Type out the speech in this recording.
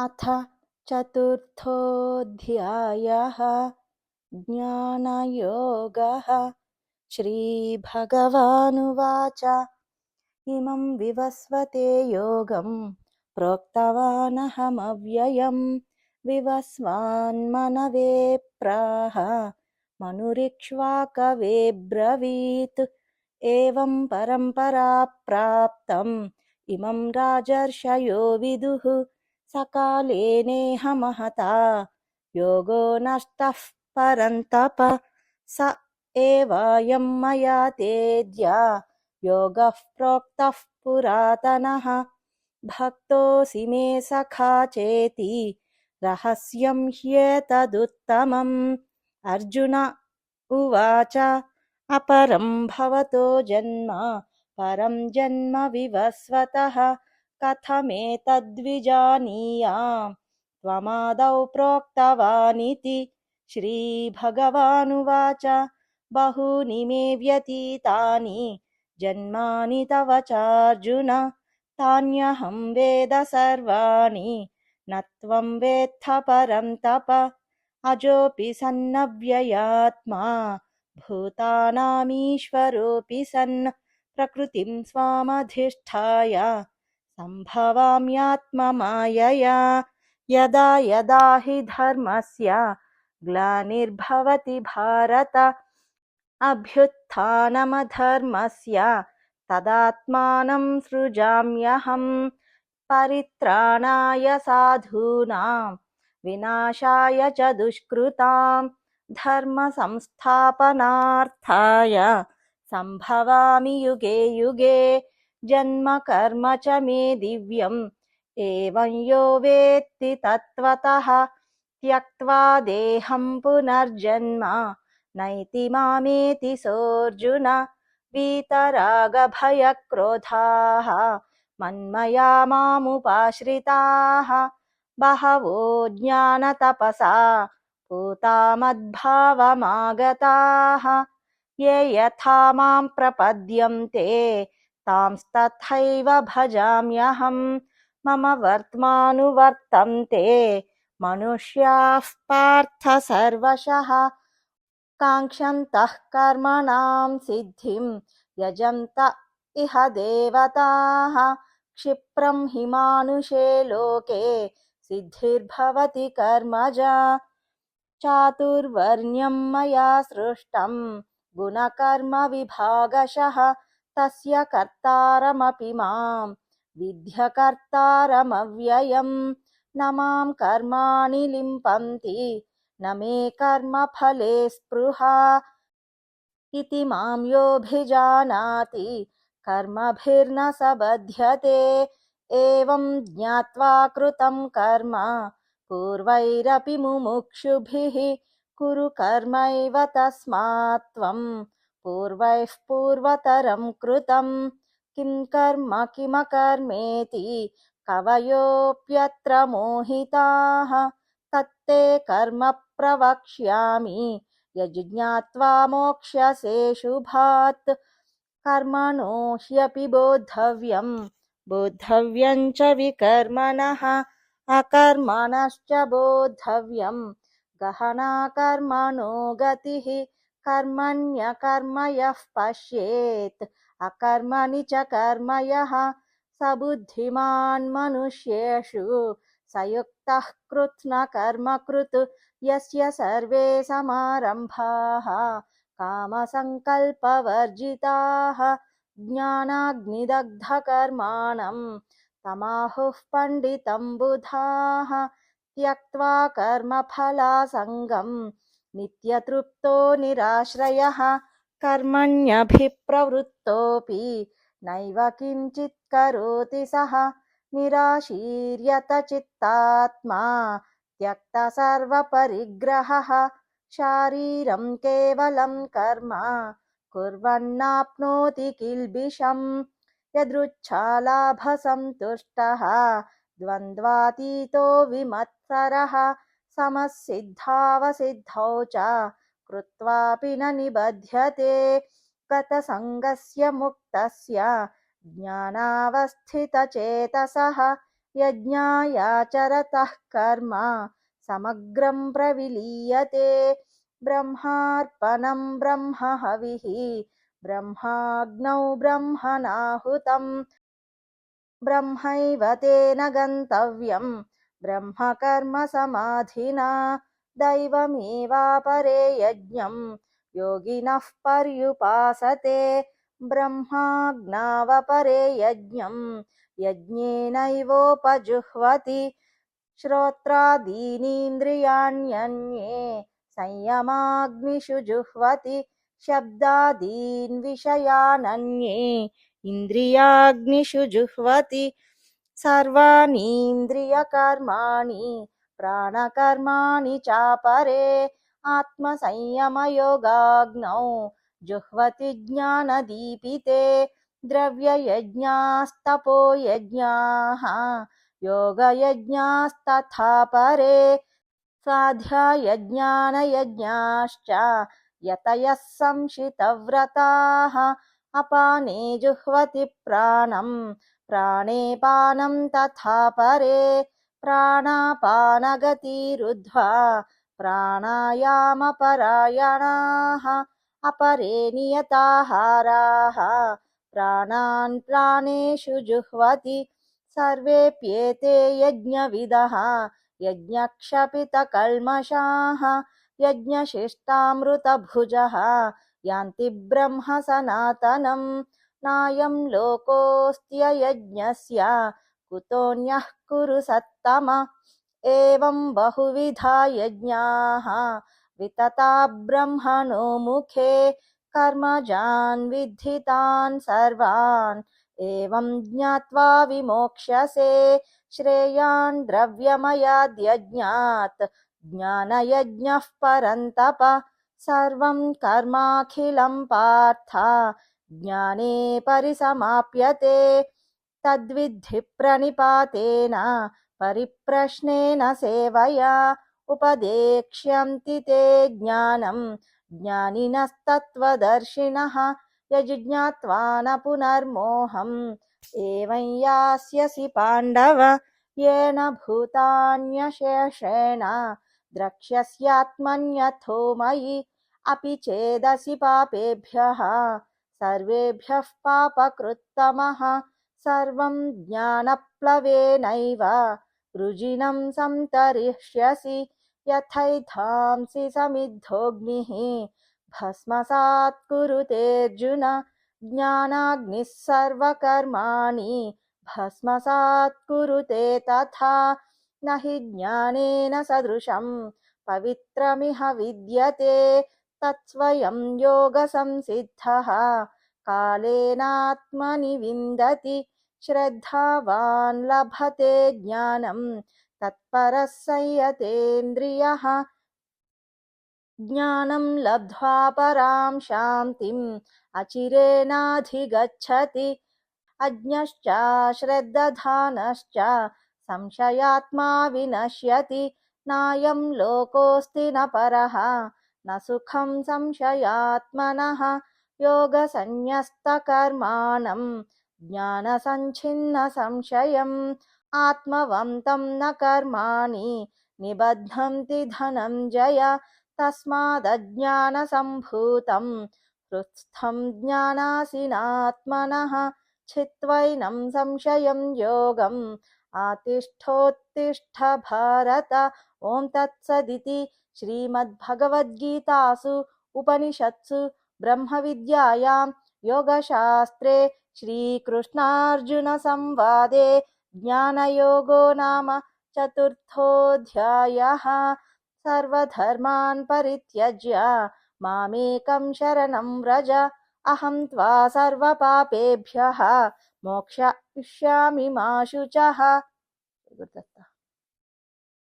अथ चतुर्थोऽध्यायः। ज्ञानयोगः। श्रीभगवानुवाच इमं विवस्वते योगं प्रोक्तवानहमव्ययं विवस्वान्मनवे प्राह मनुरिक्ष्वाकवे ब्रवीत्। एवं परम्परा प्राप्तम् इमं राजर्षयो विदुः। सकाले नेह महता योगो नष्टः परन्तप। स एवायं मया तेद्य योगः प्रोक्तः पुरातनः। भक्तोऽसि मे सखा चेति रहस्यं ह्येतदुत्तमम्। अर्जुन उवाच अपरं भवतो जन्म परं जन्म विवस्वतः कथमेतद्विजानीयाम् त्वमादौ प्रोक्तवानिति। श्रीभगवानुवाच बहूनि मे व्यतीतानि जन्मानि तव चार्जुन तान्यहं वेद सर्वाणि न त्वं वेत्थ परन्तप। अजोऽपि सन्नव्ययात्मा भूतानामीश्वरोऽपि सन् प्रकृतिं स्वामधिष्ठाय सम्भवाम्यात्ममायया। यदा यदा हि धर्मस्य ग्लानिर्भवति भारत अभ्युत्थानमधर्मस्य तदात्मानं सृजाम्यहम्। परित्राणाय साधूनां विनाशाय च दुष्कृतां धर्म संस्थापनार्थाय सम्भवामि युगे युगे। जन्म कर्म च मे दिव्यम् एवं यो वेत्ति तत्त्वतः त्यक्त्वा देहं पुनर्जन्म नैति मामेति सोऽर्जुन। वीतरागभयक्रोधाः मन्मया मामुपाश्रिताः बहवो ज्ञानतपसा पूता मद्भावमागताः। ये यथा मां प्रपद्यन्ते तांस्तथैव भजाम्यहम्। मम वर्त्मानुवर्तन्ते मनुष्याः पार्थ सर्वशः काङ्क्षन्तः कर्मणां सिद्धिं यजन्त इह देवताः। क्षिप्रं हि मानुषे लोके सिद्धिर्भवति कर्मजा। चातुर्वर्ण्यं मया सृष्टं गुणकर्मविभागशः तस्य कर्तारमपि मां विद्य कर्तारमव्ययम्। न मां कर्माणि लिम्पन्ति न मे कर्मफले स्पृहा इति मां योऽभिजानाति कर्मभिर्न स बध्यते। एवं ज्ञात्वा कृतं कर्म पूर्वैरपि मुमुक्षुभिः कुरु कर्मैव तस्मात् त्वं पूर्वैः पूर्वतरं कृतं किं कर्म किमकर्मेति कवयोऽप्यत्र मोहिताः। तत्ते कर्म प्रवक्ष्यामि यज्ञात्वा मोक्ष्यसे शुभात्। कर्मणो ह्यपि बोद्धव्यं च विकर्मणः अकर्मणश्च बोद्धव्यं गहना कर्मणो गतिः। कर्मण्यकर्म यः पश्येत् अकर्मणि च कर्म यः स बुद्धिमान् मनुष्येषु स युक्तः कृत्स्नकर्मकृत्। यस्य सर्वे समारम्भाः कामसङ्कल्पवर्जिताः ज्ञानाग्निदग्धकर्माणं तमाहुः पण्डितं बुधाः। त्यक्त्वा कर्मफलासङ्गं नित्यतृप्तो निराश्रयः कर्मण्यभिप्रवृत्तोऽपि नैव किञ्चित् करोति सः निराशीर्यत चित्तात्मा त्यक्तसर्वपरिग्रहः। शारीरं केवलं कर्म कुर्वन्नाप्नोति किल्बिषम् यदृच्छालाभसन्तुष्टः द्वन्द्वातीतो विमत्सरः समसिद्धावसिद्धौ च कृत्वापि न निबध्यते गतसङ्गस्य मुक्तस्य ज्ञानावस्थितचेतसः यज्ञायाचरतः कर्म समग्रं प्रविलीयते। ब्रह्मार्पणं ब्रह्महविः ब्रह्माग्नौ ब्रह्मणाहुतं ब्रह्मैव तेन गन्तव्यं ब्रह्मकर्मसमाधिना। दैवमेवापरे यज्ञं योगिनः पर्युपासते ब्रह्माज्ञावपरे यज्ञं यज्ञेनैवोपजुह्वति। श्रोत्रादीनीन्द्रियाण्यन्ये संयमाग्निषु जुह्वति। शब्दादीन् विषयानन्ये इन्द्रियाग्निषु जुह्वति। सर्वाणीन्द्रियकर्माणि प्राणकर्माणि चापरे आत्मसंयमयोगाग्नौ जुह्वति ज्ञानदीपिते। द्रव्ययज्ञास्तपोयज्ञाः योगयज्ञास्तथा परे स्वाध्यायज्ञानयज्ञाश्च यतयः संशितव्रताः। अपाने जुह्वति प्राणं प्राणे पानं तथा परे प्राणापानगतिरुद्ध्वा प्राणायामपरायणाः। अपरे नियताहाराः प्राणान् प्राणेषु जुह्वति। सर्वेऽप्येते यज्ञविदः यज्ञक्षपितकल्मषाः यज्ञशिष्टामृतभुजः यान्ति ब्रह्म सनातनम्। नायं लोकोऽस्त्ययज्ञस्य कुतोऽन्यः कुरु सत्तम। एवं बहुविधा यज्ञाः वितता ब्रह्मणो मुखे कर्मजान् विद्धितान् सर्वान् एवं ज्ञात्वा विमोक्ष्यसे। श्रेयान् द्रव्यमयाद्यज्ञात् ज्ञानयज्ञः परन्तप। सर्वं कर्माखिलं पार्थ ज्ञाने परिसमाप्यते। तद्विद्धि प्रणिपातेन परिप्रश्नेन सेवया उपदेक्ष्यन्ति ते ज्ञानं ज्ञानिनस्तत्त्वदर्शिनः। यज्ञात्वा न पुनर्मोहम् एवं यास्यसि पाण्डव। येन भूतान्यशेषेण द्रक्ष्यस्यात्मन्यथो मयि। अपि चेदसि पापेभ्यः सर्वेभ्यः पापकृत्तमः। सर्वं ज्ञानप्लवेनैव वृजिनं संतरिष्यसि। यथैधांसि समिद्धोऽग्निः भस्मसात् कुरुतेऽर्जुन। ज्ञानाग्निः सर्वकर्माणि भस्मसात् कुरुते तथा। न हि ज्ञानेन सदृशं पवित्रमिह विद्यते। तत्स्वयं योगसंसिद्धः कालेनात्मनि विन्दति। श्रद्धावान् लभते ज्ञानं तत्परः संयतेन्द्रियः। ज्ञानं लब्ध्वा परां शान्तिम् अचिरेणाधिगच्छति। अज्ञश्च श्रद्दधानश्च संशयात्मा विनश्यति। नायं लोकोऽस्ति न परः न सुखं संशयात्मनः। योगसन्न्यस्तकर्माणं ज्ञानसञ्छिन्नसंशयम् आत्मवन्तं न कर्माणि निबध्नन्ति धनञ्जय। तस्मादज्ञानसम्भूतं हृत्स्थं ज्ञानासीनात्मनः। छित्त्वैनं संशयं योगम् आतिष्ठोत्तिष्ठ भारत। ॐ तत्सदिति श्रीमद्भगवद्गीतासु उपनिषत्सु ब्रह्मविद्यायां योगशास्त्रे श्रीकृष्णार्जुनसंवादे ज्ञानयोगो नाम चतुर्थोऽध्यायः। सर्वधर्मान् परित्यज्य मामेकं शरणं व्रज। अहं त्वा सर्वपापेभ्यः मोक्षयिष्यामि मा शुचः।